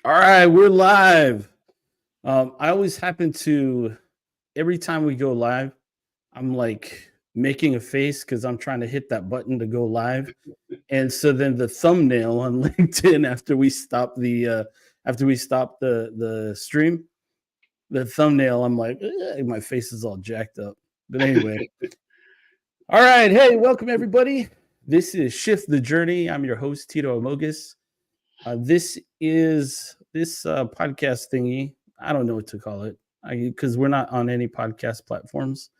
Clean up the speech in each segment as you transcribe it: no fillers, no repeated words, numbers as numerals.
All right, we're live. I always happen to every time we go live, I'm like making a face because I'm trying to hit that button to go live. And so then the thumbnail on LinkedIn after we stop the stream, the thumbnail, I'm like, my face is all jacked up. But anyway, all right, hey, welcome everybody. This is Shift the Journey. I'm your host Tito Amogus. This podcast thingy. I don't know what to call it because we're not on any podcast platforms.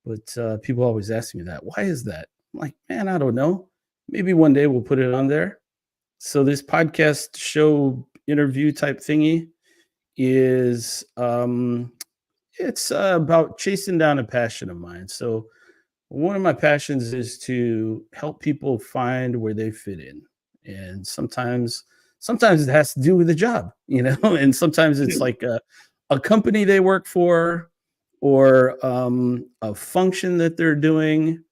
But people always ask me that. Why is that? I'm like, man, I don't know. Maybe one day we'll put it on there. So this podcast show interview type thingy is it's about chasing down a passion of mine. So one of my passions is to help people find where they fit in, and sometimes it has to do with the job, and sometimes it's like a company they work for, or a function that they're doing,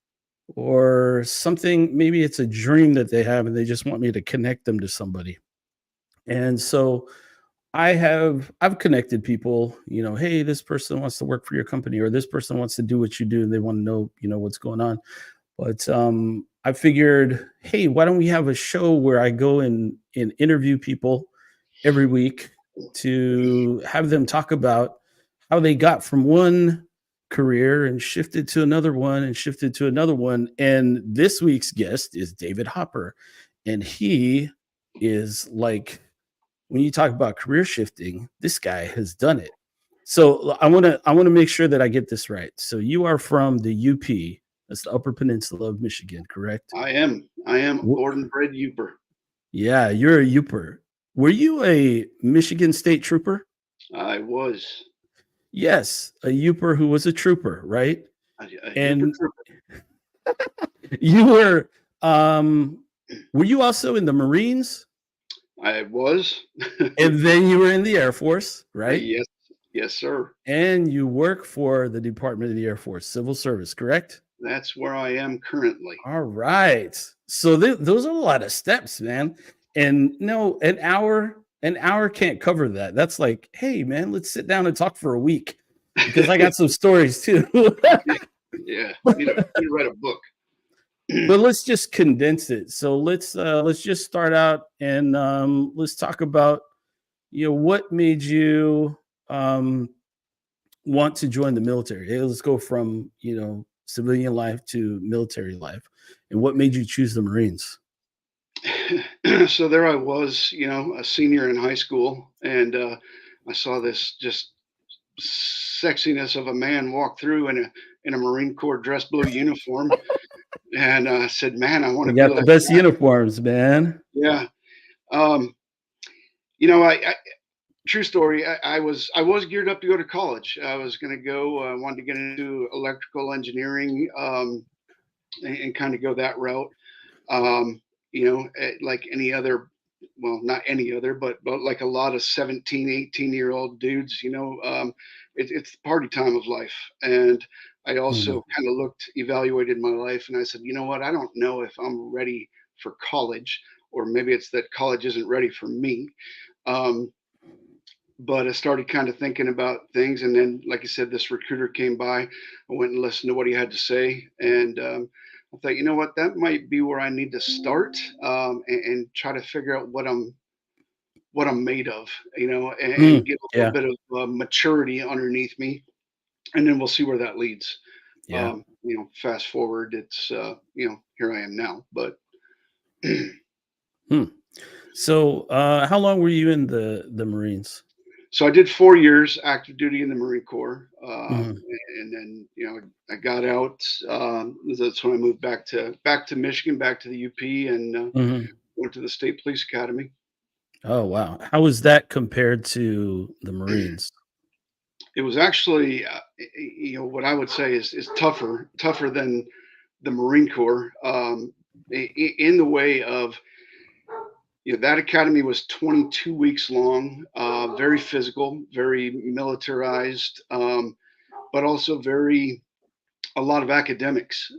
or something. Maybe it's a dream that they have and they just want me to connect them to somebody. And so I've connected people, hey, this person wants to work for your company, or this person wants to do what you do, and they want to know, what's going on. But I figured, hey, why don't we have a show where I go and interview people every week to have them talk about how they got from one career and shifted to another one and shifted to another one. And this week's guest is David Hopper. And he is like, when you talk about career shifting, this guy has done it. So I want to make sure that I get this right. So you are from the UP, that's the Upper Peninsula of Michigan, correct? I am. I am a Wh- born and bred Youper. Yeah, you're a Uper. Were you a Michigan State trooper? I was Yes, a Uper who was a trooper, right? a Youper And trooper. you were you also in the Marines? I was. And then you were in the Air Force, right? Yes, yes, sir. And you work for the Department of the Air Force, Civil Service, correct? That's where I am currently. All right. So those are a lot of steps, man. And no, an hour can't cover that. That's like, hey, man, let's sit down and talk for a week because I got some stories too. Yeah, need to write a book. But let's just condense it. So let's just start out and let's talk about what made you um, want to join the military. Hey, let's go from civilian life to military life, and what made you choose the Marines? So there I was, a senior in high school, and I saw this just sexiness of a man walk through in a Marine Corps dress blue uniform, and I said, "Man, I want You to be got the like best that." uniforms, man. Yeah. Um, I true story. I was geared up to go to college. I was going to go. I wanted to get into electrical engineering, and kind of go that route. Like any other, well, not any other, but like a lot of 17, 18-year-old dudes. It's the party time of life, and I Mhm. also kind of evaluated my life, and I said, you know what? I don't know if I'm ready for college, or maybe it's that college isn't ready for me. Um, but I started kind of thinking about things, and then, like I said, this recruiter came by. I went and listened to what he had to say, and I thought, you know what, that might be where I need to start, and try to figure out what I'm made of, and get a little Yeah, bit of maturity underneath me, and then we'll see where that leads. yeah. Fast forward, it's here I am now, but Hmm. So, how long were you in the Marines? so I did 4 years active duty in the Marine Corps, Mhm. and then I got out. That's when I moved back to Michigan, back to the UP, and Mhm. went to the State Police Academy. Oh, wow. How was that compared to the Marines? It was actually, what I would say is tougher than the Marine Corps, in the way of, that academy was 22 weeks long, very physical, very militarized, but also very a lot of academics.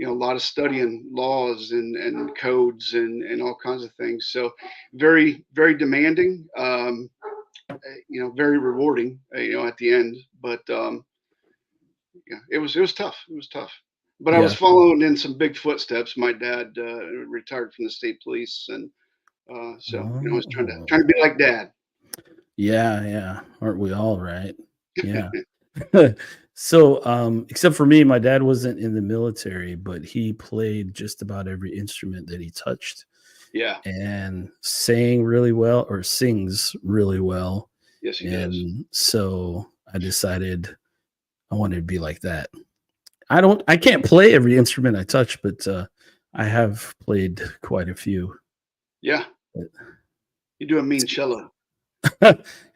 a lot of studying laws and codes and all kinds of things. So very, very demanding, very rewarding, at the end. But yeah, it was tough. It was tough. But I was Yeah. following in some big footsteps. My dad retired from the state police, and so I was trying to Oh. be like dad. Yeah, yeah. Aren't we all, right? Yeah. So, except for me, my dad wasn't in the military, but he played just about every instrument that he touched Yeah. and sang really well or sings really well. Yes, he does. And so I decided I wanted to be like that. I can't play every instrument I touch, but I have played quite a few. Yeah. You do a mean cello.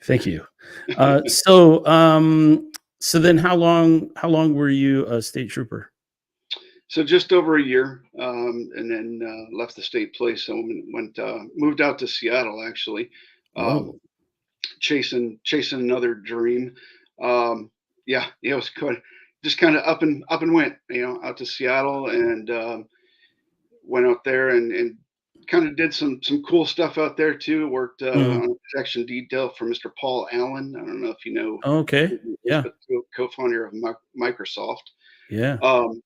Thank you. So then how long were you a state trooper? So just over a year, and then left the state police and moved out to Seattle actually, um, Oh, chasing another dream. Um, yeah, it was good. Just kind of up and went, out to Seattle and went out there and kind of did some cool stuff out there too. Worked mhm. on a protection detail for Mr. Paul Allen. I don't know if you know Okay. who he is, Yeah. but co-founder of Microsoft. Yeah. Um,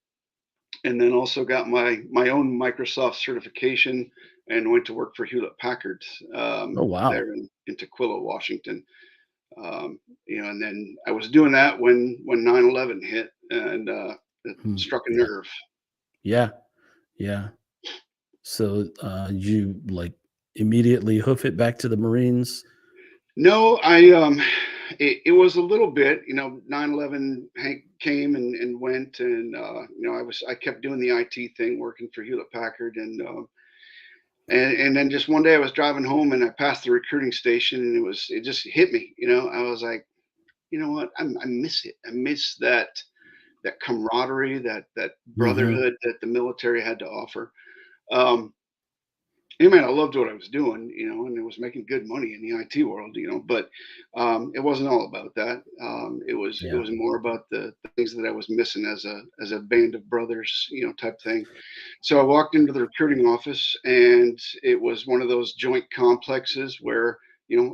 and then also got my own Microsoft certification and went to work for Hewlett Packard Oh, wow. there in Tequila, Washington. And then I was doing that when 9/11 hit and it Hmm. struck a Yeah. nerve. Yeah. Yeah. So, you, like, immediately hoof it back to the Marines? No, it was a little bit, 9/11 came and went, and I kept doing the IT thing, working for Hewlett Packard, and then just one day I was driving home and I passed the recruiting station and it just hit me, I was like, you know what, I miss it. I miss that camaraderie, that Mhm. brotherhood that the military had to offer. Um, man, I loved what I was doing, and it was making good money in the IT world, but it wasn't all about that. It Yeah. was more about the things that I was missing as a band of brothers, type thing. So I walked into the recruiting office, and it was one of those joint complexes where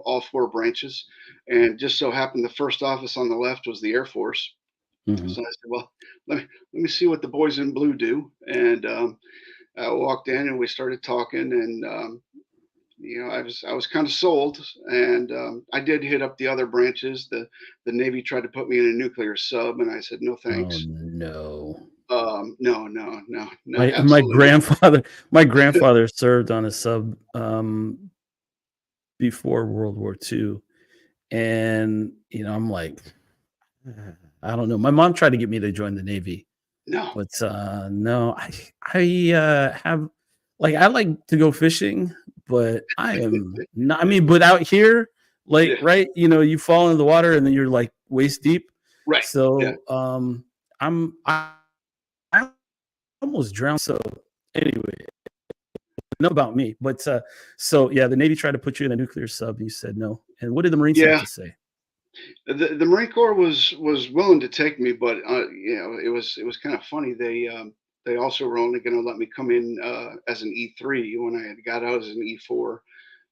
all four branches, and just so happened the first office on the left was the Air Force. Mhm. So I said, well, let me see what the boys in blue do, and I walked in and we started talking, and I was kind of sold, and I did hit up the other branches. The Navy tried to put me in a nuclear sub, and I said no Oh, thanks. no. No, no, no, no, My absolutely not. grandfather served on a sub, before World War II, and, I'm like, I don't know. My mom tried to get me to join the Navy, No, but, no, have like, I like to go fishing, but I am not I mean, but out here, like, yeah, right, you fall in the water and then you're, like, waist deep. right, yeah, So, I almost drowned, so anyway, enough about me, but, so, yeah, the Navy tried to put you in a nuclear sub, and you said no, and what did the Marines have yeah. to say? The Marine Corps was willing to take me, but it was kind of funny. They also were only going to let me come in as an E3 when I had got out as an E4.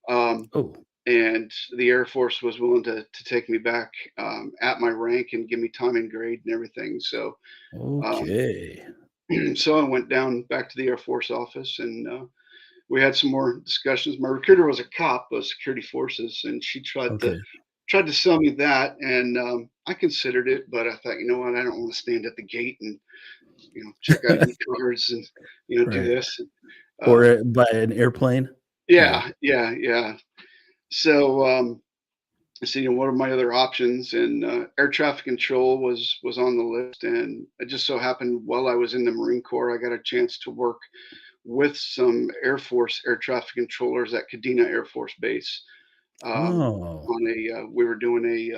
Um, Oh, and the Air Force was willing to take me back at my rank and give me time and grade and everything. So um, okay. so I went down back to the Air Force office and we had some more discussions. My recruiter was a cop of security forces, and she Okay. tried to sell me that, and I considered it, but I thought, you know what, I don't want to stand at the gate and check ID cards and do Right. this. Or, Um, by an airplane? Yeah. yeah, yeah, yeah. So so what are my other options? And air traffic control was on the list, and it just so happened while I was in the Marine Corps, I got a chance to work with some Air Force air traffic controllers at Kadena Air Force Base. Oh. On we were doing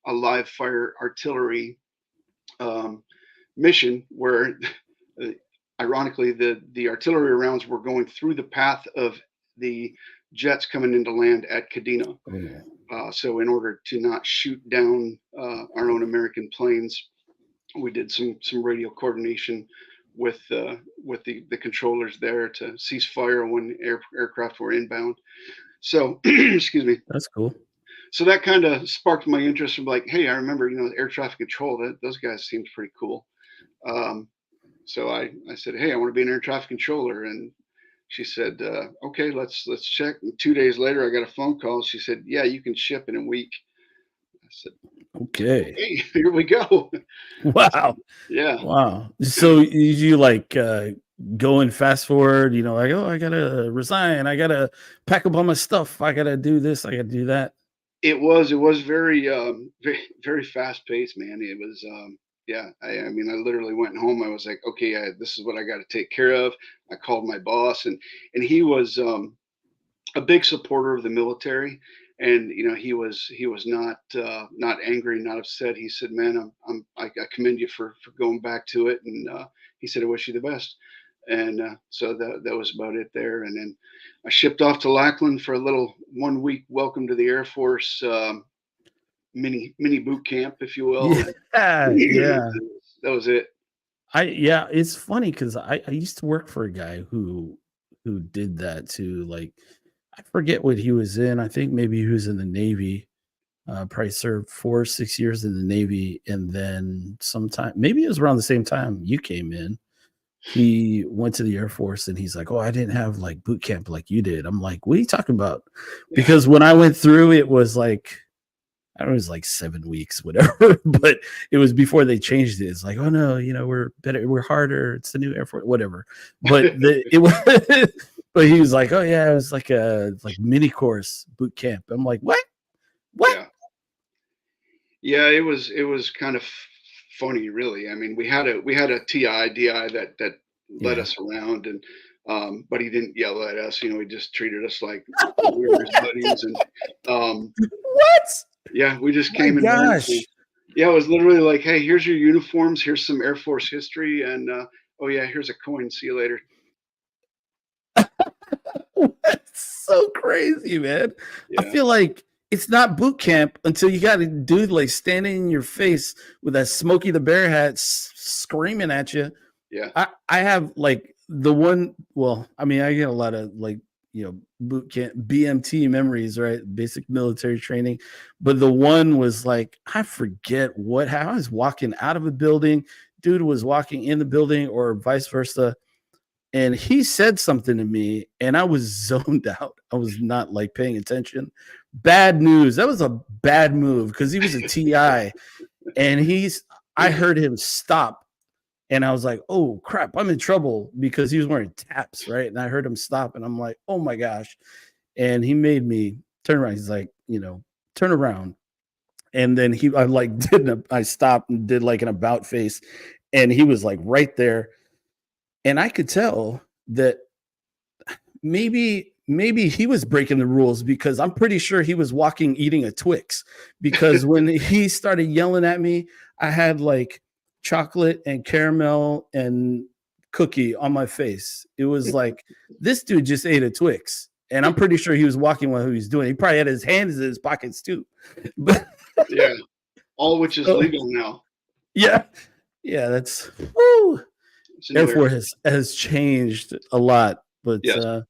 a live fire artillery um, mission where, uh, ironically, the artillery rounds were going through the path of the jets coming into land at Kadena. Oh. So in order to not shoot down our own American planes, we did some radio coordination with the controllers there to cease fire when aircraft were inbound. So excuse me. That's cool. So that kind of sparked my interest. From like, hey, I remember, air traffic control. Those guys seemed pretty cool. Um, so I said, hey, I want to be an air traffic controller, and she said, okay, let's check. And 2 days later, I got a phone call. She said, yeah, you can ship in a week. I said, Okay. okay, here we go. Wow. Yeah. Wow. So you like go and fast forward, like, oh, I gotta resign, I gotta pack up all my stuff, I gotta do this, I gotta do that. It was very very, very fast paced, man. It was yeah. I mean, I literally went home. I was like, okay, this is what I got to take care of. I called my boss, and he was a big supporter of the military, and he was not angry, not upset. He said, man, I commend you for going back to it, and he said, I wish you the best. And so that was about it there. And then I shipped off to Lackland for a little 1 week welcome to the Air Force, mini boot camp, if you will. Yeah, yeah. That was it. Yeah, it's funny because I used to work for a guy who did that too. Like, I forget what he was in. I think maybe he was in the Navy. Probably served 4 or 6 years in the Navy, and then sometime, maybe it was around the same time you came in, he went to the Air Force, and he's like, "Oh, I didn't have like boot camp like you did." I'm like, "What are you talking about?" Yeah. Because when I went through, it was like, I don't know, it was like 7 weeks, whatever. But it was before they changed it. It's like, oh no, we're better, we're harder. It's the new Air Force, whatever. But it was, but he was like, oh yeah, it was like a mini course boot camp. I'm like, what? Yeah. Yeah, it was kind of funny, really. I mean, we had a TI DI that led Yeah. us around, and but he didn't yell at us. He just treated us like we were his buddies, and What? yeah, we just My came and learned. gosh. Yeah, it was literally like, hey, here's your uniforms, here's some Air Force history, and oh yeah, here's a coin. See you later. That's so crazy, man. I Yeah, feel like it's not boot camp until you got a dude like standing in your face with that Smokey the Bear hat screaming at you. yeah, I have like the one, well, I mean, I get a lot of like, boot camp BMT memories, right? Basic military training. But the one was like, I forget how I was walking out of a building, dude was walking in the building or vice versa. And he said something to me, and I was zoned out. I was not like paying attention. Bad news. That was a bad move because he was a TI, and I heard him stop, and I was like, oh crap, I'm in trouble because he was wearing taps, right? And I heard him stop, and I'm like, oh my gosh. And he made me turn around. He's like, turn around. And then I stopped and did like an about face, and he was like right there. And I could tell that maybe he was breaking the rules because I'm pretty sure he was walking eating a Twix, because when he started yelling at me, I had like chocolate and caramel and cookie on my face. It was like, this dude just ate a Twix, and I'm pretty sure he was walking while he was doing it. He probably had his hands in his pockets too. But yeah. All which is legal now. yeah, that's woo. It's Air another. Force has changed a lot, but Yes.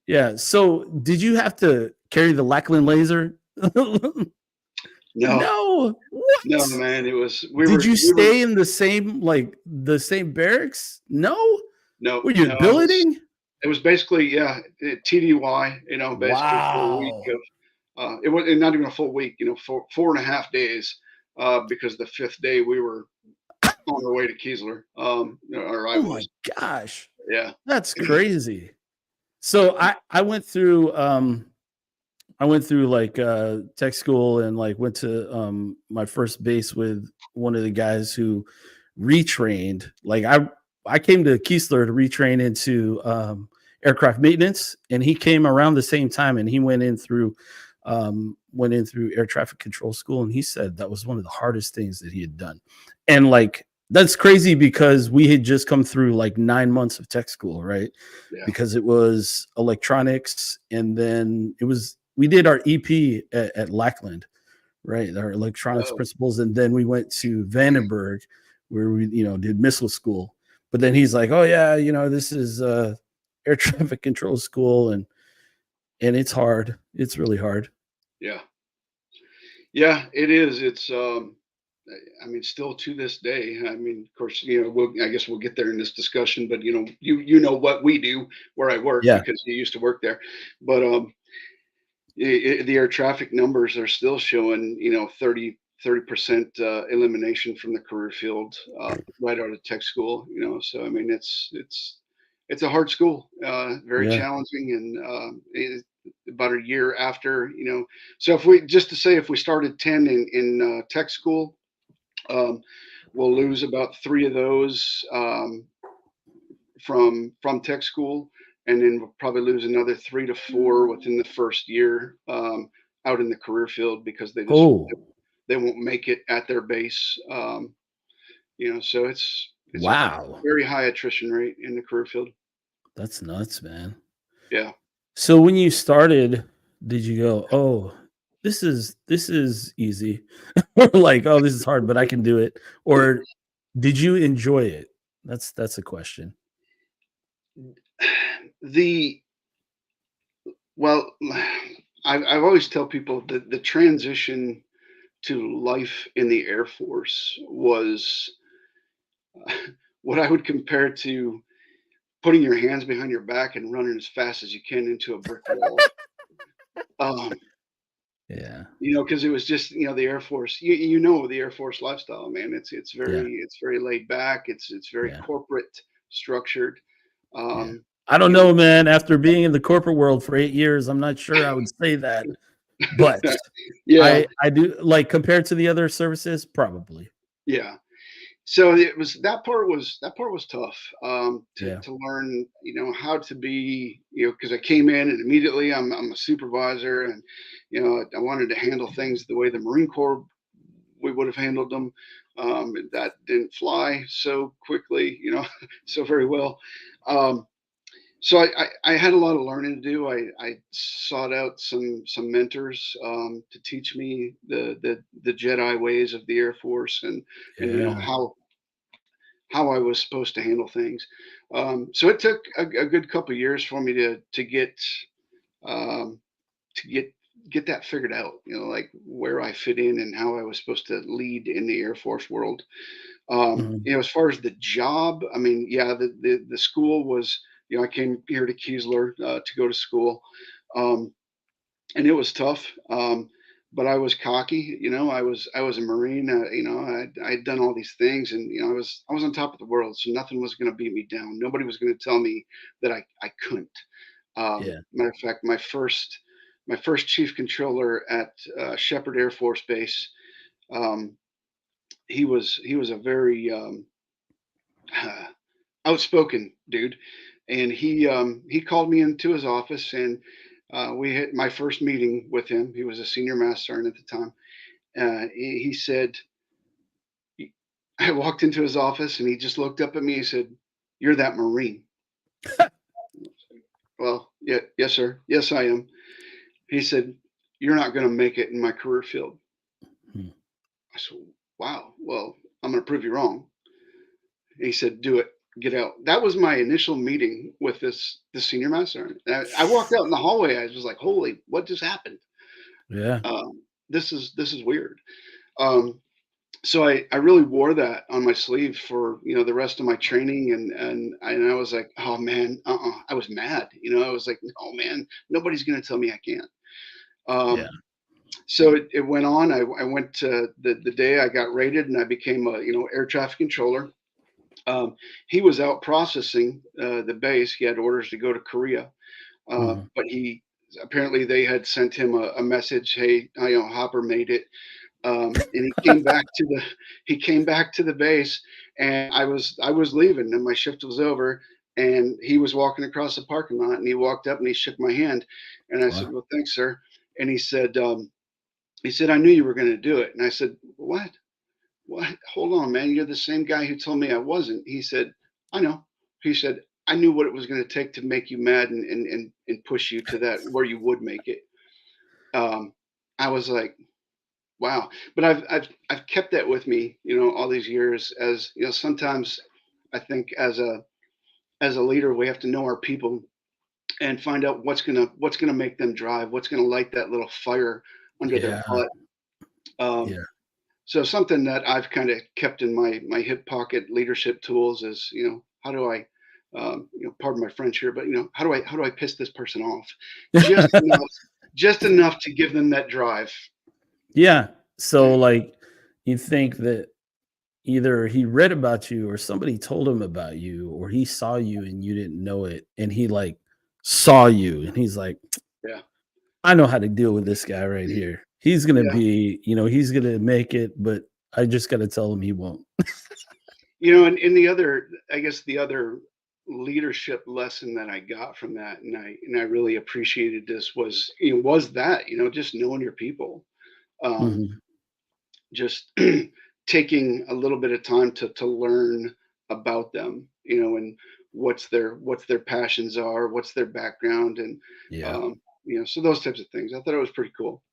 yeah. So, did you have to carry the Lackland laser? No. No. What? No, man. It was. Did you stay in the same barracks? No. No. Were you No, billeting? It was basically, yeah, TDY. Basically for a week Wow. of. It was not even a full week. 4.5 days. Because the fifth day we were on our way to Keesler. Or I Oh my was. gosh, Yeah. that's crazy. So I went through like tech school, and like went to my first base with one of the guys who retrained. Like I came to Keesler to retrain into aircraft maintenance, and he came around the same time, and he went in through air traffic control school, and he said that was one of the hardest things that he had done. And like, that's crazy because we had just come through like 9 months of tech school, right? Yeah. Because it was electronics, and then we did our EP at Lackland, right? Our electronics principles, and then we went to Vandenberg, where we did missile school. But then he's like, "Oh yeah, this is air traffic control school, and it's hard. It's really hard." Yeah. Yeah, it is. It's I mean, still to this day. I mean, of course, I guess we'll get there in this discussion, but you know what we do where I work Yeah. because you used to work there. But the air traffic numbers are still showing, 30% elimination from the career field right out of tech school. So I mean, it's a hard school, very Yeah. challenging, and about a year after, so if we just to say if we started 10 in tech school, um, we'll lose about three of those from tech school, and then we'll probably lose another 3 to 4 within the first year out in the career field because Oh, they won't make it at their base. So it's a wow. very high attrition rate in the career field. That's nuts, man. Yeah. So when you started, did you go, "Oh, this is easy," or like, "Oh, this is hard, but I can do it," or did you enjoy it? That's a question. The well, I've always tell people that the transition to life in the Air Force was what I would compare to putting your hands behind your back and running as fast as you can into a brick wall. Um, Yeah. because it was just, the Air Force. The Air Force lifestyle, man. Yeah. It's very laid back. It's very Yeah. corporate structured. Yeah. Um, I don't you know, know, man. After being in the corporate world for 8 years, I'm not sure I would say that, but yeah, I do like compared to the other services, probably. yeah. So that part was tough, to Yeah. learn, how to be, because I came in and immediately I'm a supervisor, and I wanted to handle things the way the Marine Corps we would have handled them. That didn't fly so quickly, so very well. Um, so I had a lot of learning to do. I sought out some mentors to teach me the Jedi ways of the Air Force, and Yeah. how I was supposed to handle things. So it took a good couple of years for me um, to get that figured out. Like where I fit in and how I was supposed to lead in the Air Force world. Mhm. As far as the job, I mean, yeah, the school was. I came here to Keesler to go to school, um, and it was tough. But I was cocky, I was a Marine. I'd done all these things, and I was on top of the world, so nothing was going to beat me down. Nobody was going to tell me that I couldn't. Yeah. Matter of fact, my first chief controller at Shepherd Air Force Base, um, he was a very outspoken dude, and he called me into his office, and we had my first meeting with him. He was a senior master sergeant at the time. He said, I walked into his office, and he just looked up at me. He said, "You're that Marine." Well, yeah, yes, sir. Yes, I am. He said, "You're not going to make it in my career field." Hmm. I said, "Wow. Well, I'm going to prove you wrong." And he said, "Do it. Get out." That was my initial meeting with this senior master. I walked out in the hallway. I was like, "Holy, what just happened? Yeah. This is weird." Um, so I really wore that on my sleeve for the rest of my training, and I was like, "Oh man, I was mad. I was like, "Oh man, nobody's gonna tell me I can't." Yeah. Um, so it went on. I went to the day I got rated, and I became a air traffic controller. He was out processing the base. He had orders to go to Korea, Mhm. but he apparently they had sent him a message, "Hey, Hopper made it." And he came back to the base, and I was leaving, and my shift was over, and he was walking across the parking lot, and he walked up and he shook my hand, and I said, Wow. "Well, thanks, sir." And he said, "I knew you were going to do it." And I said, "What? What? Hold on, man. You're the same guy who told me I wasn't." He said, "I know." He said, "I knew what it was going to take to make you mad and push you to that where you would make it." Um, I was like, wow. But I've kept that with me, all these years. As sometimes I think as a leader, we have to know our people and find out what's gonna make them drive, what's gonna light that little fire under their Yeah. butt. Um, Yeah. so something that I've kind of kept in my hip pocket leadership tools is, how do I, pardon my French here, but how do I piss this person off, just enough, just enough to give them that drive. Yeah. So, like, you think that either he read about you or somebody told him about you or he saw you and you didn't know it, and he, like, saw you and he's like, Yeah, "I know how to deal with this guy right here. He's gonna yeah. be, he's gonna make it, but I just gotta tell him he won't." And the other, I guess, the other leadership lesson that I got from that, and I really appreciated this was, was that, just knowing your people. Um, Mhm. just taking a little bit of time to learn about them, and what's their passions are, what's their background, and Yeah. um, so those types of things. I thought it was pretty cool.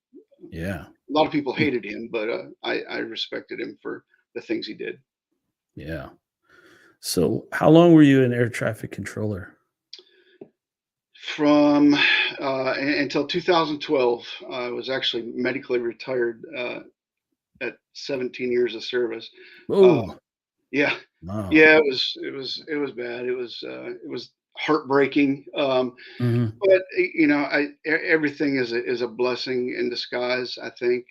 Yeah. A lot of people Y hated him, but I respected him for the things he did. yeah. So, how long were you an air traffic controller? From until 2012, I was actually medically retired at 17 years of service. Uh, Oh, yeah, wow. yeah, it was bad. It was heartbreaking. Mhm. But everything is a blessing in disguise. I think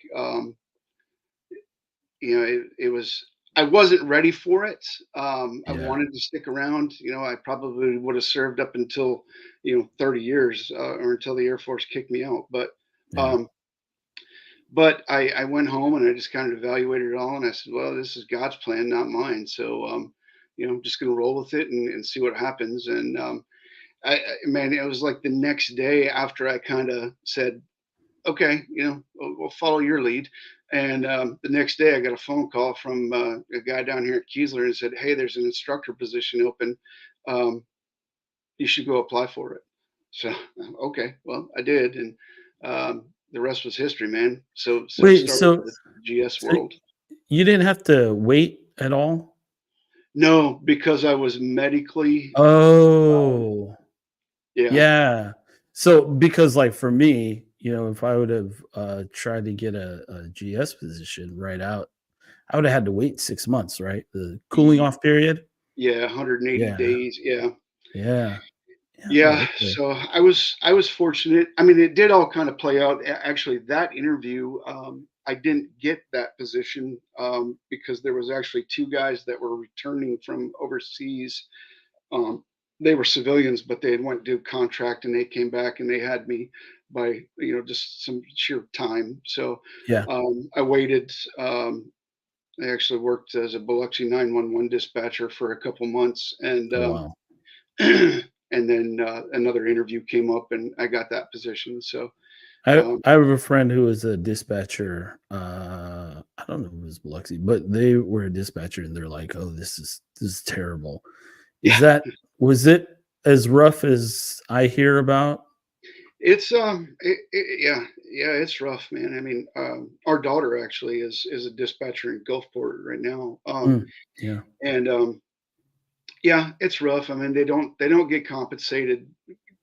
it was. I wasn't ready for it. I Yeah. wanted to stick around. I probably would have served up until 30 years, or until the Air Force kicked me out. But Yeah. um, I went home and I just kind of evaluated it all, and I said, well, this is God's plan, not mine. So I'm just going to roll with it and see what happens. And man, it was like the next day after I kind of said, okay, we'll follow your lead. And the next day, I got a phone call from a guy down here at Keesler and said, hey, there's an instructor position open. Um, you should go apply for it. So, okay, well, I did. And the rest was history, man. So Wait, started so the GS so world. you didn't have to wait at all? No, because I was medically, um, Oh, yeah, yeah. So, because, like, for me, if I would have, tried to get a GS position right out, I would have had to wait 6 months, right? The cooling y- off period? yeah, 180 Yeah. days. Yeah. Yeah. Yeah, Yeah, okay. so I was fortunate. I mean, it did all kind of play out. Actually, that interview, I didn't get that position because there was actually two guys that were returning from overseas. Um, they were civilians, but they had went to do contract, and they came back and they had me by just some sheer time. So Yeah. I waited. I actually worked as a Biloxi 911 dispatcher for a couple months, and Oh, wow. and then another interview came up and I got that position. So I um, I have a friend who was a dispatcher, I don't know if it was Biloxi, but they were a dispatcher and they're like, "Oh, this is terrible." Is yeah, that was it as rough as I hear about? yeah, it's rough, man. I mean, our daughter actually is a dispatcher in Gulfport right now, Mm, yeah. and yeah, it's rough. I mean, they don't get compensated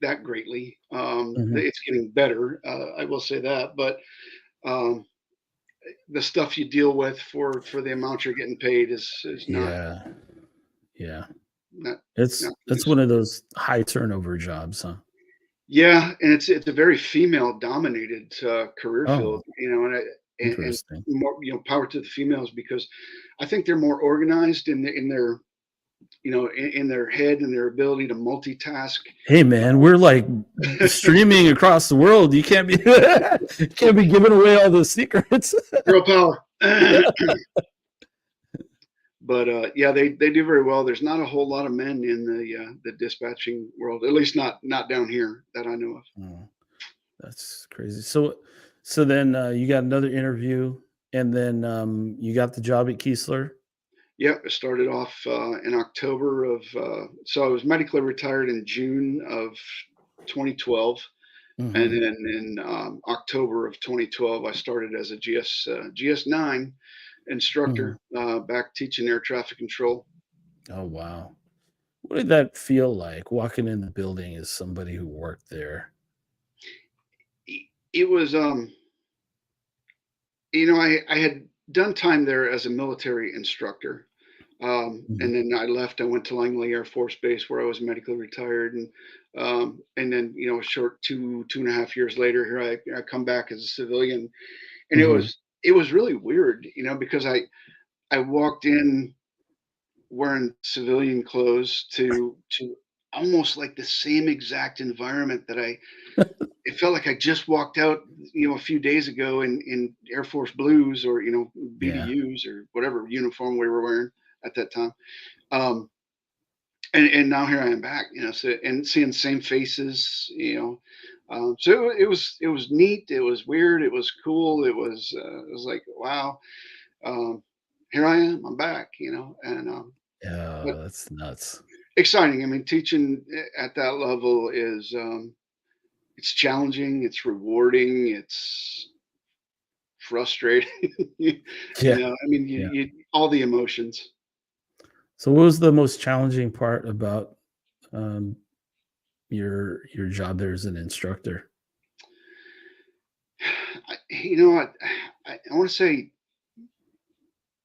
that greatly. Mhm. It's getting better, I will say that, but um, the stuff you deal with for the amount you're getting paid is not Yeah. Yeah. not It's not it's one conducive. of those high turnover jobs, huh? Yeah, and it's a very female dominated career Oh, field, and interesting. more, power to the females because I think they're more organized in their in their head and their ability to multitask. Hey, man, we're, like, streaming across the world. You can't be you can't be giving away all the secrets. Girl power. But yeah, they do very well. There's not a whole lot of men in the dispatching world, at least not down here that I know of. Oh, that's crazy. So then, you got another interview, and then, you got the job at Keesler? Yeah, it started off in October of, so I was medically retired in June of 2012. And Mhm. then in October of 2012, I started as a GS9 instructor, Mhm. back teaching air traffic control. Oh, wow. What did that feel like walking in the building as somebody who worked there? It was, I had done time there as a military instructor. Mhm, And then I left. I went to Langley Air Force Base where I was medically retired, and then a short 2.5 years later, here I come back as a civilian, and it mhm. was it was really weird, because I walked in wearing civilian clothes to almost like the same exact environment that it felt like I just walked out, a few days ago in Air Force Blues or Yeah, BDUs or whatever uniform we were wearing at that time. Um, and now here I am back, so and seeing the same faces. So it was neat, it was weird, it was cool, it was like wow, um, here I am, I'm back, and but yeah, that's nuts. exciting. I mean, teaching at that level is it's challenging, it's rewarding, it's frustrating. Yeah, I mean, yeah. all the emotions. So what was the most challenging part about, um, your job there as an instructor? You know what? I want to say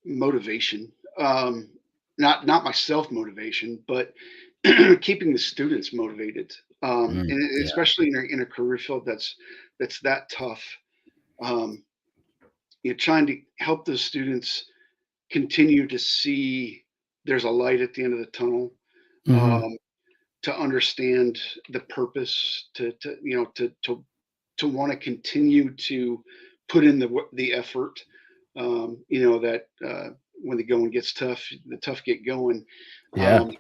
motivation. Not my self motivation, but keeping the students motivated. Mm, And yeah, especially in a career field that's that tough. Um, you're trying to help those students continue to see there's a light at the end of the tunnel. mhm, Um, to understand the purpose, to want to continue to put in the effort. That when the going gets tough, the tough get going. yeah, Um,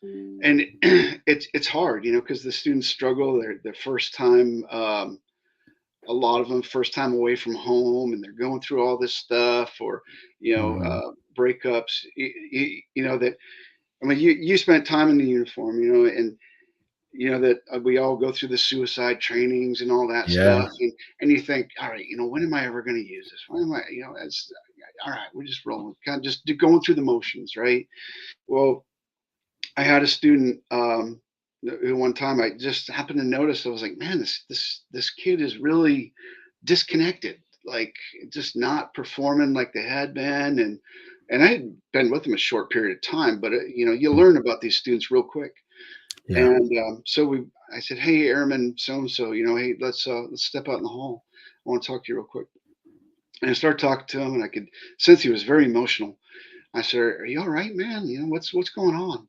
and it's hard, because the students struggle. Their first time. A lot of them first time away from home, and they're going through all this stuff, or mhm, breakups. That I mean, you spent time in the uniform, and that we all go through the suicide trainings and all that yeah, stuff, and you think, all right, when am I ever going to use this? When am I, it's all right. We're just rolling, kind of just going through the motions, right? Well, I had a student who one time I just happened to notice. I was like, man, this kid is really disconnected, like just not performing like they had been, and I had been with him a short period of time, but you mm, learn about these students real quick. yeah, And I said, "Hey, Airman, so and so, hey, let's step out in the hall. I want to talk to you real quick." And I started talking to him, and I could sense he was very emotional. I said, "Are you all right, man? What's going on?"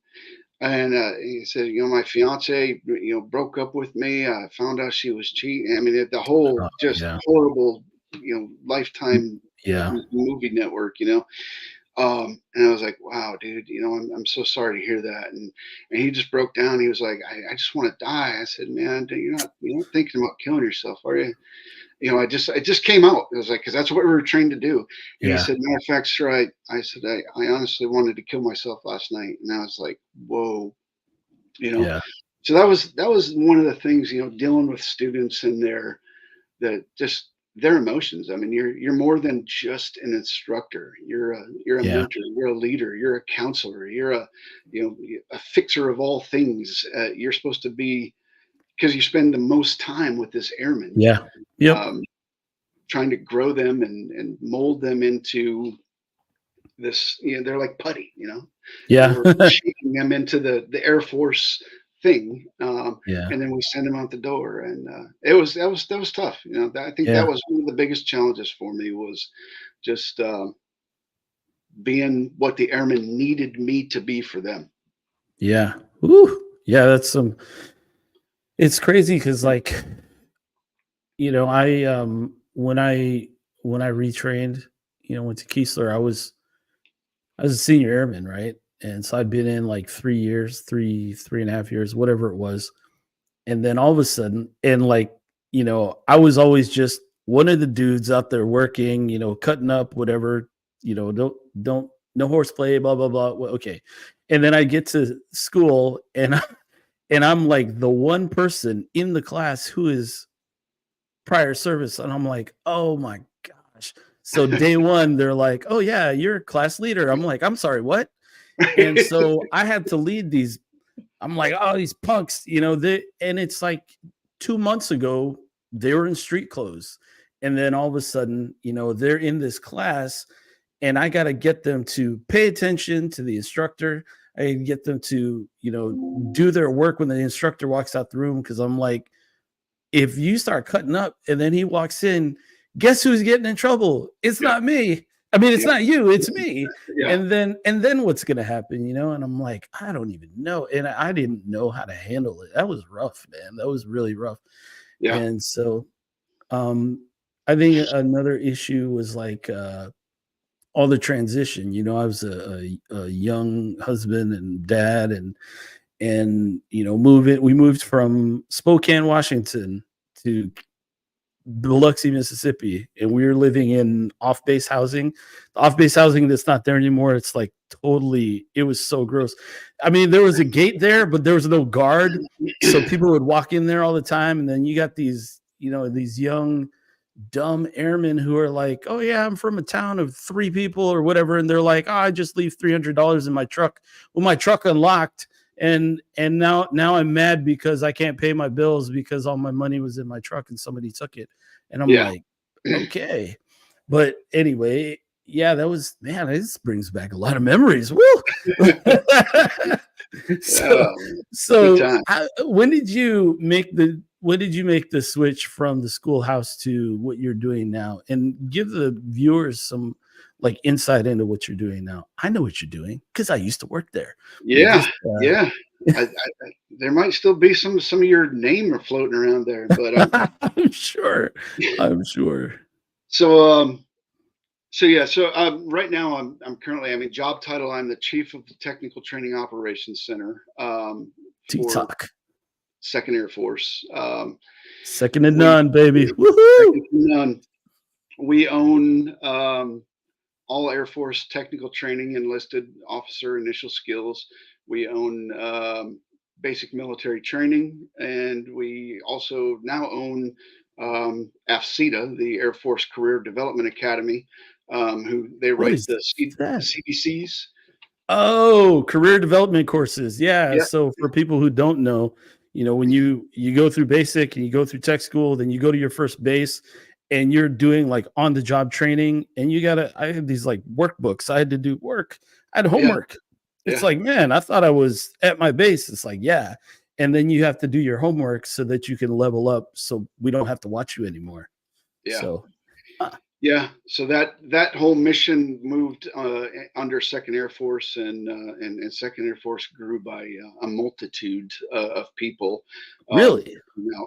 And he said, "My fiance, broke up with me. I found out she was cheating. I mean, the whole oh, just yeah, horrible, mm, lifetime yeah, movie network. And I was like, wow, dude, I'm so sorry to hear that. And he just broke down. He was like, I just want to die. I said, man, you're not thinking about killing yourself, are you? It just came out. It was like, cause that's what we were trained to do. And he yeah, said, matter of fact, sir, I said, I honestly wanted to kill myself last night. And I was like, whoa, you know, yeah, so that was one of the things, dealing with students and that just their emotions. I mean, you're more than just an instructor. You're a yeah, mentor. You're a leader. You're a counselor. You're a fixer of all things. You're supposed to be because you spend the most time with this airman, yeah, yep, um, trying to grow them and mold them into this. They're like putty. And yeah, we're shaping them into the Air Force thing, yeah, and then we send them out the door. And that was tough. I think that yeah, was one of the biggest challenges for me was just being what the airmen needed me to be for them. yeah, woo, yeah, that's some it's crazy because, like, when I retrained, went to Keesler, I was a senior airman, right? And so I'd been in like 3 years, 3.5 years, whatever it was. And then all of a sudden, and like, I was always just one of the dudes out there working, cutting up whatever, don't no horseplay, blah, blah, blah. Well, okay. And then I get to school and and I'm like the one person in the class who is prior service. And I'm like, oh my gosh. So day one, they're like, oh yeah, you're a class leader. I'm like, I'm sorry, what? And so I had to lead these. I'm like, oh, these punks, and it's like 2 months ago, they were in street clothes. And then all of a sudden, they're in this class, and I got to get them to pay attention to the instructor. I get them to, do their work when the instructor walks out the room. Cause I'm like, if you start cutting up and then he walks in, guess who's getting in trouble? It's Yeah. not me. I mean, it's Yeah. not you, it's me. Yeah. And then what's gonna happen, And I'm like, I don't even know. And I didn't know how to handle it. That was rough, man. That was really rough. Yeah. And so I think another issue was like all the transition. I was a young husband and dad, and we moved from Spokane, Washington to Biloxi, Mississippi, and we were living in off-base housing. The off-base housing that's not there anymore. It's like totally, it was so gross. I mean, there was a gate there, but there was no guard. So people would walk in there all the time. And then you got these, these young, dumb airmen who are like, oh yeah, I'm from a town of 3 people or whatever. And they're like, oh, I just leave $300 in my truck. Well, my truck unlocked. And now I'm mad because I can't pay my bills because all my money was in my truck and somebody took it. And I'm like, okay. But anyway, yeah, that was, man, this brings back a lot of memories. Woo! When did you make the switch from the schoolhouse to what you're doing now? And give the viewers some like insight into what you're doing now. I know what you're doing because I used to work there. Yeah. There might still be some of your name are floating around there, but I'm sure. So right now I'm currently, job title, I'm the chief of the Technical Training Operations Center for TikTok. 2nd Air Force. Second to none, baby. Woohoo! None. We own all Air Force technical training, enlisted officer initial skills. We own basic military training, and we also now own AFCETA, the Air Force Career Development Academy, who they write the CDCs. Oh, career development courses. Yeah. So for people who don't know, when you go through basic and you go through tech school, then you go to your first base and you're doing like on the job training, and I had these like workbooks. I had to do work. I had homework. It's like, man, I thought I was at my base. It's like, yeah. And then you have to do your homework so that you can level up so we don't have to watch you anymore. Yeah. So, so that whole mission moved under 2nd Air Force, and 2nd Air Force grew by a multitude of people. Really?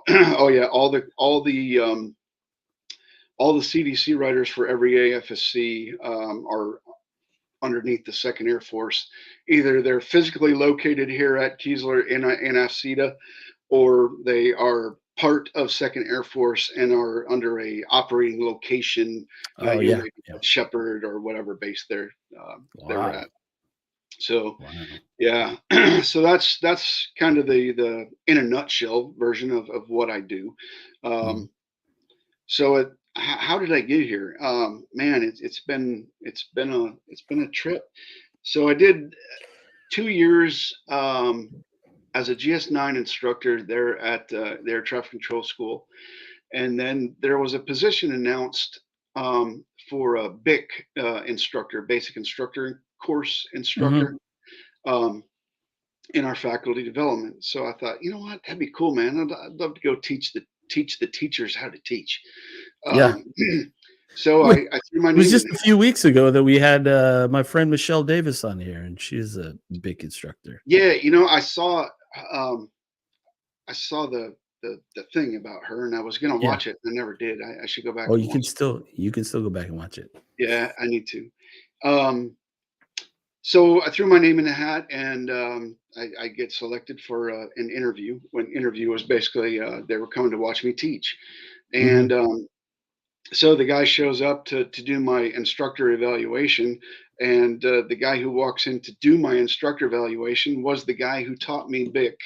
Oh yeah, all the CDC writers for every AFSC are underneath the 2nd Air Force. Either they're physically located here at Keesler in AFCETA, or they are part of 2nd Air Force and are under a operating location, Shepherd or whatever base they're at. So so that's kind of the in a nutshell version of what I do. So how did I get here? Man, it's been a trip. So I did 2 years as a GS9 instructor there at the Air Traffic Control School, and then there was a position announced for a BIC instructor, basic instructor course instructor, in our faculty development. So I thought, you know what, that'd be cool, man. I'd love to go teach the teachers how to teach. So I threw my name. It was just a few weeks ago that we had my friend Michelle Davis on here, and she's a BIC instructor. Yeah, I saw the thing about her, and I was gonna watch it, and I never did. I should go back. Oh, you can still go back and watch it. Yeah, I need to. So I threw my name in the hat, and I get selected for an interview. When interview was basically they were coming to watch me teach, and so the guy shows up to do my instructor evaluation, and the guy who walks in to do my instructor evaluation was the guy who taught me BIC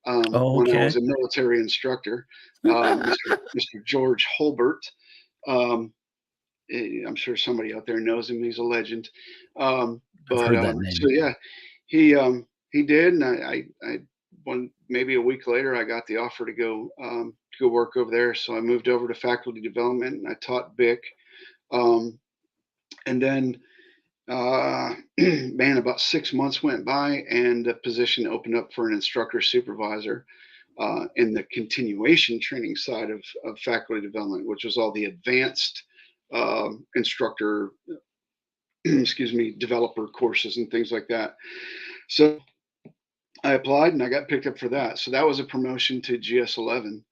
when I was a military instructor, Mr. George Holbert. I'm sure somebody out there knows him. He's a legend. I've But heard that so name. yeah, he did, and I one maybe a week later I got the offer to go work over there. So I moved over to faculty development and I taught BIC. Um, and then man, about 6 months went by and a position opened up for an instructor supervisor in the continuation training side of faculty development, which was all the advanced instructor, excuse me, developer courses and things like that. So I applied and I got picked up for that. So that was a promotion to GS11.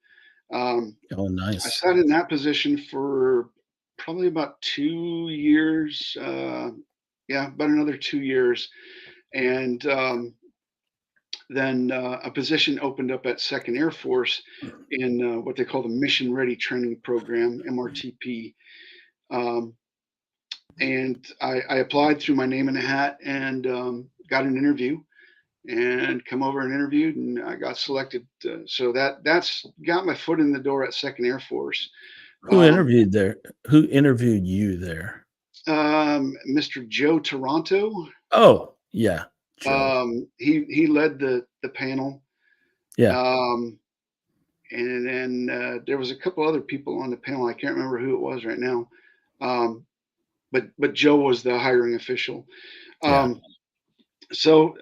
Oh, I nice. sat in that position for probably about 2 years. Yeah, about another 2 years. And then a position opened up at Second Air Force in what they call the Mission Ready Training Program, MRTP. Um, and I applied, threw my name in a hat, and got an interview, and come over and interviewed, and I got selected. So that's got my foot in the door at Second Air Force. Who Um, interviewed there? Who interviewed you there? Mr. Joe Toronto, Oh, yeah, Joe. he led the panel. Yeah. Um, and then there was a couple other people on the panel. I can't remember who it was right now. But Joe was the hiring official. Yeah. So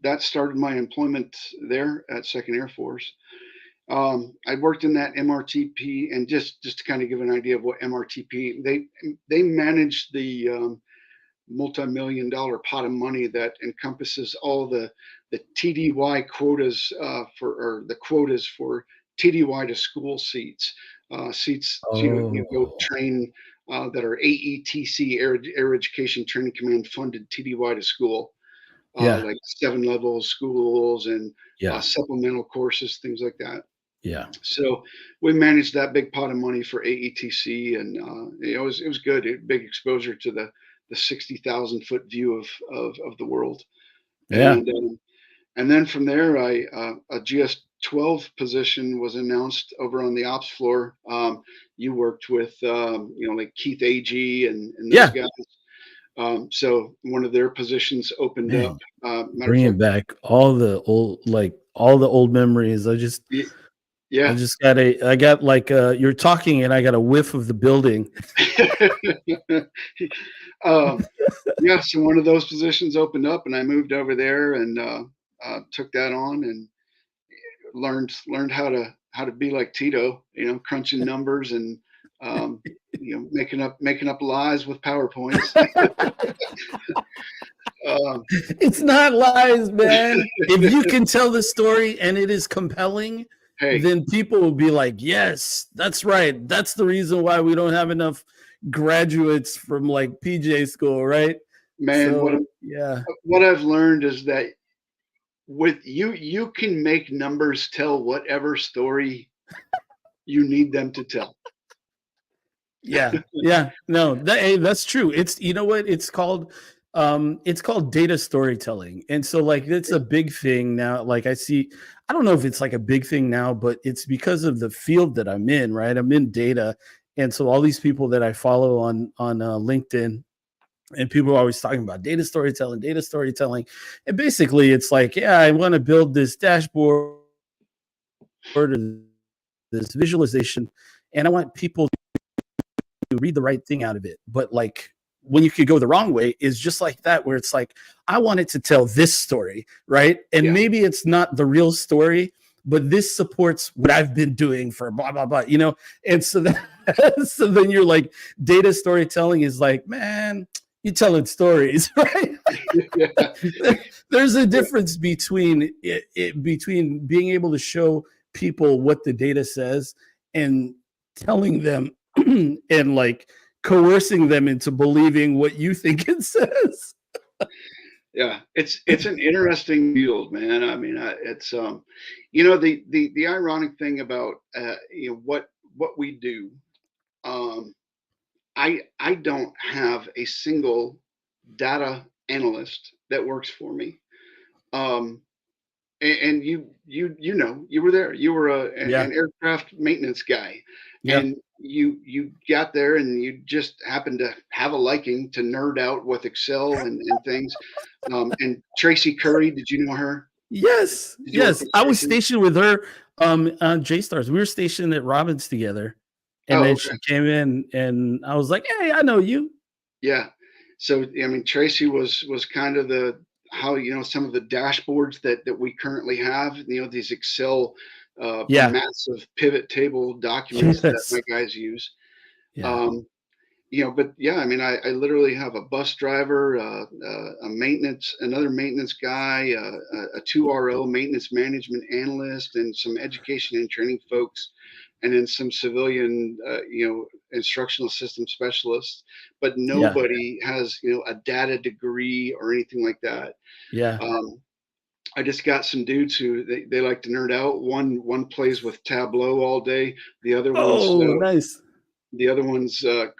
that started my employment there at Second Air Force. I worked in that MRTP, and just to kind of give an idea of what MRTP, they manage the multi-million-dollar pot of money that encompasses all the TDY quotas or the quotas for TDY to school seats, seats you go Oh, train that are AETC, Air Education Training Command funded TDY to school, yeah, like 7 level schools and yeah, supplemental courses, things like that. yeah, So we managed that big pot of money for AETC, and it was good. Big exposure to the 60,000 foot view of the world, yeah. and then from there, a GS12 position was announced over on the ops floor. You worked with like Keith Agee and those Yeah. guys. So one of their positions opened up. Man, Matter of bringing fact, back all the old memories. I yeah. just I got like, you're talking and I got a whiff of the building. um, yeah, so one of those positions opened up, and I moved over there and took that on and learned how to be like Tito, crunching numbers and making up lies with PowerPoints. um, It's not lies, man. If you can tell the story and it is compelling, hey, then people will be like, yes, that's right. That's the reason why we don't have enough graduates from like PJ school, right? man, So, yeah. what I've learned is that with you can make numbers tell whatever story you need them to tell. Yeah. Yeah. No, hey, that's true. It's, you know what? It's called data storytelling. And so like it's a big thing now. Like I don't know if it's like a big thing now, but it's because of the field that I'm in, right? I'm in data. And so all these people that I follow on LinkedIn, and people are always talking about data storytelling, data storytelling. And basically it's like, yeah, I want to build this dashboard or this visualization, and I want people to read the right thing out of it. But like when you could go the wrong way is just like that, where it's like, I want it to tell this story, right? And Yeah, maybe it's not the real story, but this supports what I've been doing for blah blah blah, you know. And so that so then you're like, data storytelling is like, man, you telling stories, right? yeah, There's a difference between between being able to show people what the data says and telling them and like coercing them into believing what you think it says. yeah. It's an interesting field, man. I mean, it's the ironic thing about what we do. Um, I don't have a single data analyst that works for me. Um, and you were there. You were an Yeah. aircraft maintenance guy, Yeah. and you got there and you just happened to have a liking to nerd out with Excel and things. And Tracy Curry, did you know her? Yes, Did you work yes. with I was Tracy? stationed with her on J Stars. We were stationed at Robbins together. And Oh, then okay. she came in and I was like, "Hey, I know you." Yeah. So I mean, Tracy was kind of the how some of the dashboards that we currently have. These Excel Yeah. massive pivot table documents that my Yes. guys use. Yeah. Um, but yeah, I mean, I literally have a bus driver, another maintenance guy, a 2RO maintenance management analyst, and some education and training folks, and then some civilian, instructional system specialists. But Yeah. nobody has, a data degree or anything like that. Yeah. Um, I just got some dudes who they like to nerd out. One plays with Tableau all day. The other one's Oh, nice.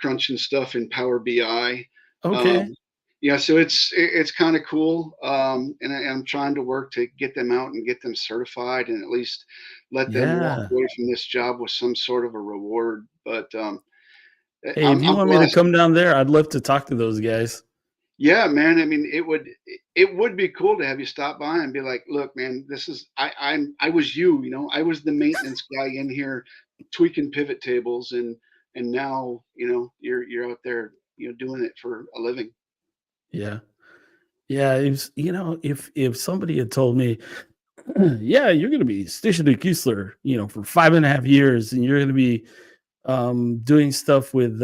crunching stuff in Power BI. Okay. Um, yeah, so it's kind of cool, and I'm trying to work to get them out and get them certified, and at least let them walk Yeah. away from this job with some sort of a reward. But Hey, if you I'm want me to blessed. come down there, I'd love to talk to those guys. Yeah, man. I mean, it would be cool to have you stop by and be like, look, man, this is I was you, I was the maintenance guy in here tweaking pivot tables, and now, you're out there, doing it for a living. Yeah. Yeah, if somebody had told me, "Yeah, you're gonna be stationed at Keesler, for 5.5 years, and you're gonna be, doing stuff with,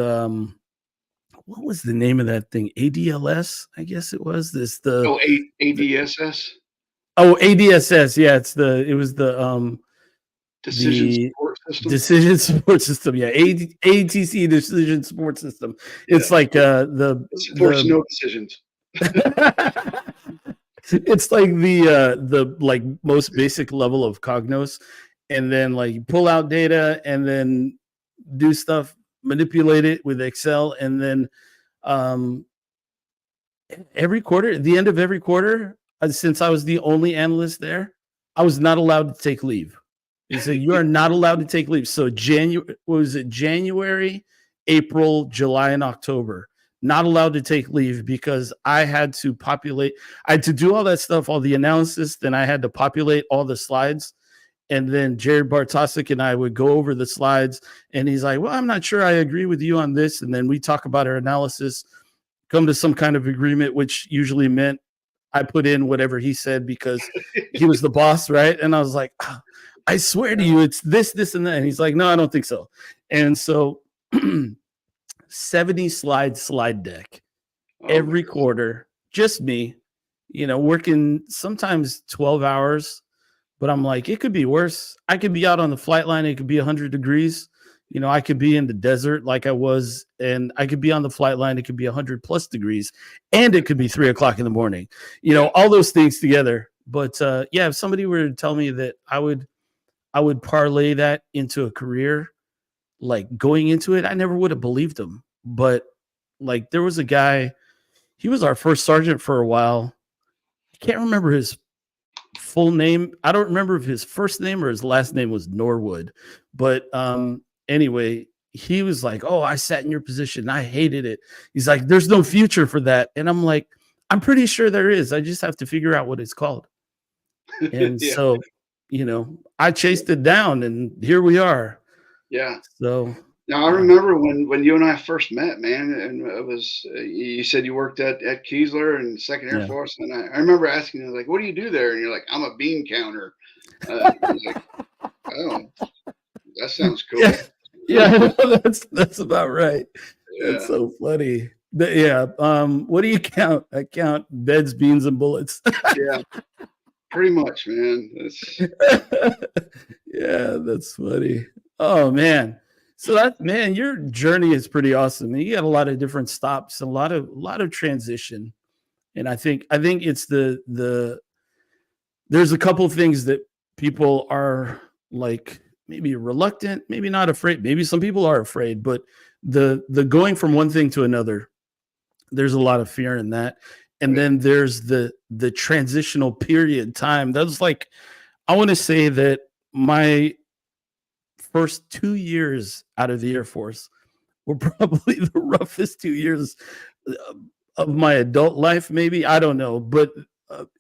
what was the name of that thing? ADLS, I guess it was? This Oh, the ADSS, Oh, ADSS, yeah, it was decision the support system. decision support system, yeah, ATC decision support system. Yeah, It's like, it supports the no decisions. it's like the, like, most basic level of Cognos, and then, like, you pull out data and then do stuff, manipulate it with Excel, and then, um, every quarter at the end of every quarter, since I was the only analyst there, I was not allowed to take leave. They said, "You are not allowed to take leave." So January, what was it? January, April, July, and October. Not allowed to take leave because I had to populate. I had to do all that stuff, all the analysis. Then I had to populate all the slides. And then Jared Bartosik and I would go over the slides. And he's like, "Well, I'm not sure I agree with you on this." And then we talk about our analysis, come to some kind of agreement, which usually meant I put in whatever he said because he was the boss, right? And I was like, I swear to you, it's this, this, and that. And he's like, no, I don't think so. And so 70 slide deck Oh my every goodness. quarter, just me, working sometimes 12 hours, but I'm like, it could be worse. I could be out on the flight line. It could be 100 degrees. I could be in the desert like I was, and I could be on the flight line. It could be 100 plus degrees, and it could be 3 o'clock in the morning. Yeah. All those things together. But yeah, if somebody were to tell me that I would parlay that into a career, like going into it, I never would have believed them. But like there was a guy, he was our first sergeant for a while. I can't remember his full name. I don't remember if his first name or his last name was Norwood. But anyway, he was like, "Oh, I sat in your position. I hated it." He's like, "There's no future for that." And I'm like, "I'm pretty sure there is. I just have to figure out what it's called." And Yeah. so, I chased it down and here we are. Yeah. So, Now I yeah. remember when you and I first met, man, and it was you said you worked at Keesler and Second Air Yeah. Force, and I remember asking you like, "What do you do there?" And you're like, "I'm a bean counter." I was like, "Oh, that sounds Yeah. cool." Yeah, I know that's about right. That's Yeah, so funny. Yeah, what do you count? I count beds, beans, and bullets. yeah, pretty much, man. That's Yeah, that's funny. Oh man. So man, your journey is pretty awesome. You got a lot of different stops, a lot of transition. And I think it's there's a couple things that people are like maybe reluctant, maybe not afraid. Maybe some people are afraid, but the going from one thing to another, there's a lot of fear in that. And right. then there's the transitional period time. That's like I want to say that my first 2 years out of the Air Force were probably the roughest 2 years uh, of my adult life. Maybe I don't know, but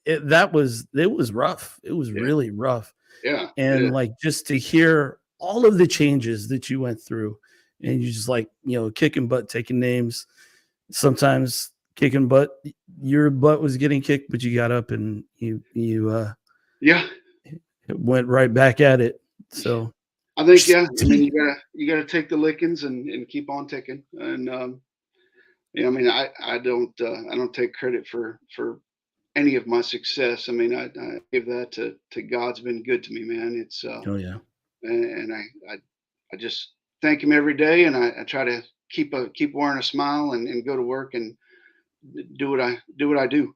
it was rough. It was Yeah. really rough, Yeah. It and is. like just to hear all of the changes that you went through, and you just like kicking butt, taking names. Sometimes kicking butt, your butt was getting kicked, but you got up and you Yeah. went right back at it. So, I think, yeah. I mean, you gotta take the lickings and keep on ticking. And yeah, I mean, I don't take credit for any of my success. I mean, I give that to God's been good to me, man. It's oh yeah, and I just thank him every day, and I try to keep wearing a smile and go to work and do what I do.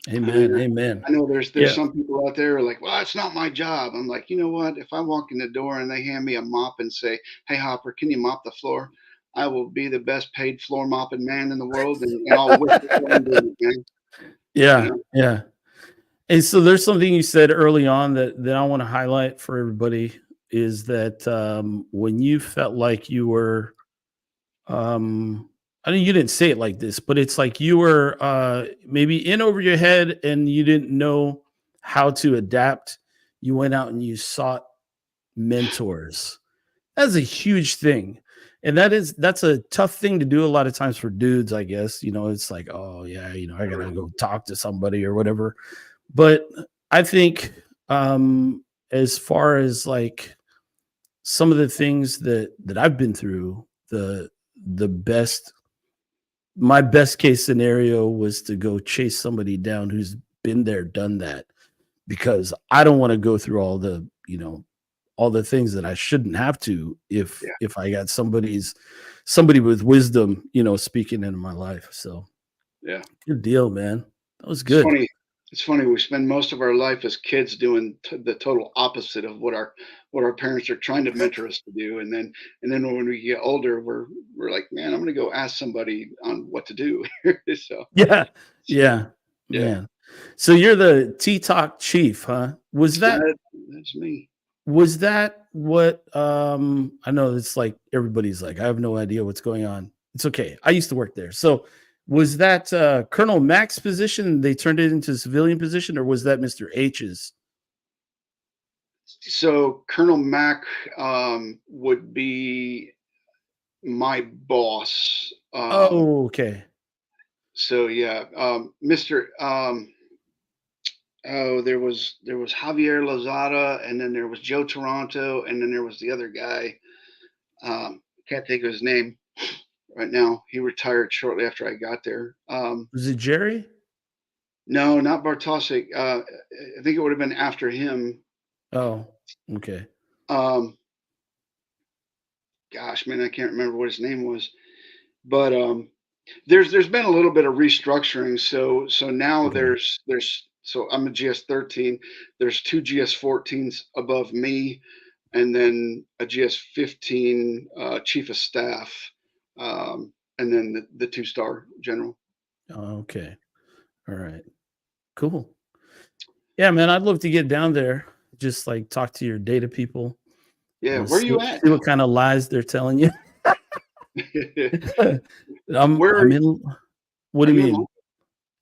amen, And amen. I know there's Yeah, some people out there who are like, well, it's not my job. I'm like, you know what? If I walk in the door and they hand me a mop and say, hey, Hopper, can you mop the floor? I will be the best paid floor mopping man in the world, and I'll wish it while I'm doing it, man. You yeah, know? yeah. And so there's something you said early on that I want to highlight for everybody is that when you felt like you were I mean you didn't say it like this, but it's like you were maybe in over your head and you didn't know how to adapt. You went out and you sought mentors. That's a huge thing. And that's a tough thing to do a lot of times for dudes, I guess. It's like, oh yeah, I gotta go talk to somebody or whatever. But I think as far as like some of the things that I've been through, the best my best case scenario was to go chase somebody down who's been there, done that, because I don't want to go through all the things that I shouldn't have to Yeah. if I got somebody with wisdom, speaking into my life. So Yeah. good deal, man. That was It's good. funny. It's funny. We spend most of our life as kids doing the total opposite of what our parents are trying to mentor us to do, and then when we get older, we're like, man, I'm going to go ask somebody on what to do. So Yeah. so Yeah. yeah, Man. So you're the Tea Talk chief, huh? that's me. Was that what I know it's like everybody's like, I have no idea what's going on. It's okay. I used to work there. So was that Colonel Mack's position? They turned it into a civilian position, or was that Mr. H's? So Colonel Mack would be my boss. Oh, okay. So yeah, Mr. Oh, there was Javier Lozada, and then there was Joe Toronto, and then there was the other guy. Can't think of his name right now. He retired shortly after I got there. Was it Jerry? No, not Bartosik. I think it would have been after him. Oh, okay. Um, Gosh, man, I can't remember what his name was. But there's been a little bit of restructuring. So now Okay. so I'm a GS 13. There's two GS 14s above me, and then a GS 15 chief of staff, and then the 2-star general. Okay. All right. Cool. Yeah, man, I'd love to get down there. Just like talk to your data people. Yeah, where are See you what at? see what kind of lies they're telling you. Where I'm in. What are do you you in? mean?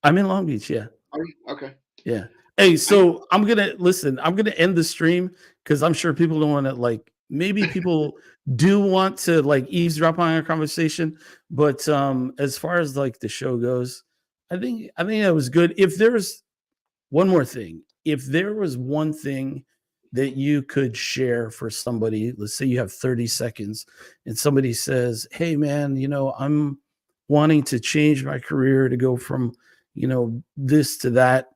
I'm in Long Beach. Yeah, Are you? Okay. yeah. Hey, I, so I'm gonna listen. I'm gonna end the stream because I'm sure people don't want to like. Maybe people do want to like eavesdrop on our conversation, but as far as like the show goes, I think that was good. If there's one more thing, if there was one thing that you could share for somebody, let's say you have 30 seconds and somebody says, hey man, I'm wanting to change my career to go from, this to that.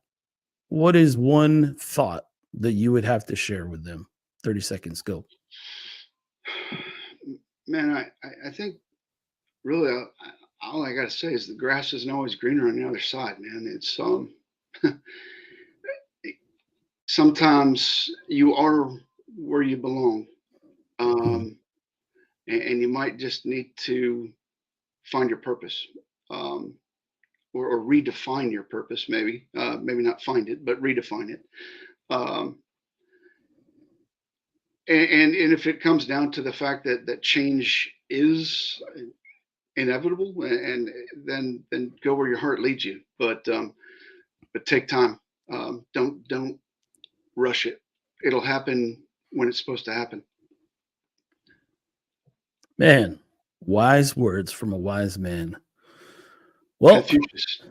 What is one thought that you would have to share with them? 30 seconds, go. Man, I think really all I gotta say is the grass isn't always greener on the other side, man. It's sometimes you are where you belong, Mhm. um, and you might just need to find your purpose, um, or redefine your purpose. Maybe not find it, but redefine it. Um, and if it comes down to the fact that change is inevitable, and then go where your heart leads you. But take time. Don't rush it. It'll happen when it's supposed to happen. Man, wise words from a wise man. Well, Confucius.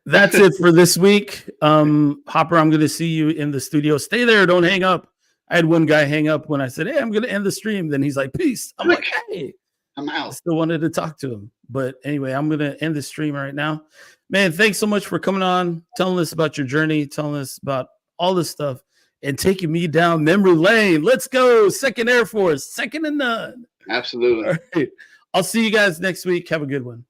that's it for this week. Hopper, I'm going to see you in the studio. Stay there. Don't hang up. I had one guy hang up when I said, hey, I'm going to end the stream. Then he's like, peace. I'm like, hey, I'm I out. still wanted to talk to him. But anyway, I'm going to end the stream right now. Man, thanks so much for coming on, telling us about your journey, telling us about all this stuff, and taking me down memory lane. Let's go. 2nd Air Force, second and none. Absolutely. All right. I'll see you guys next week. Have a good one.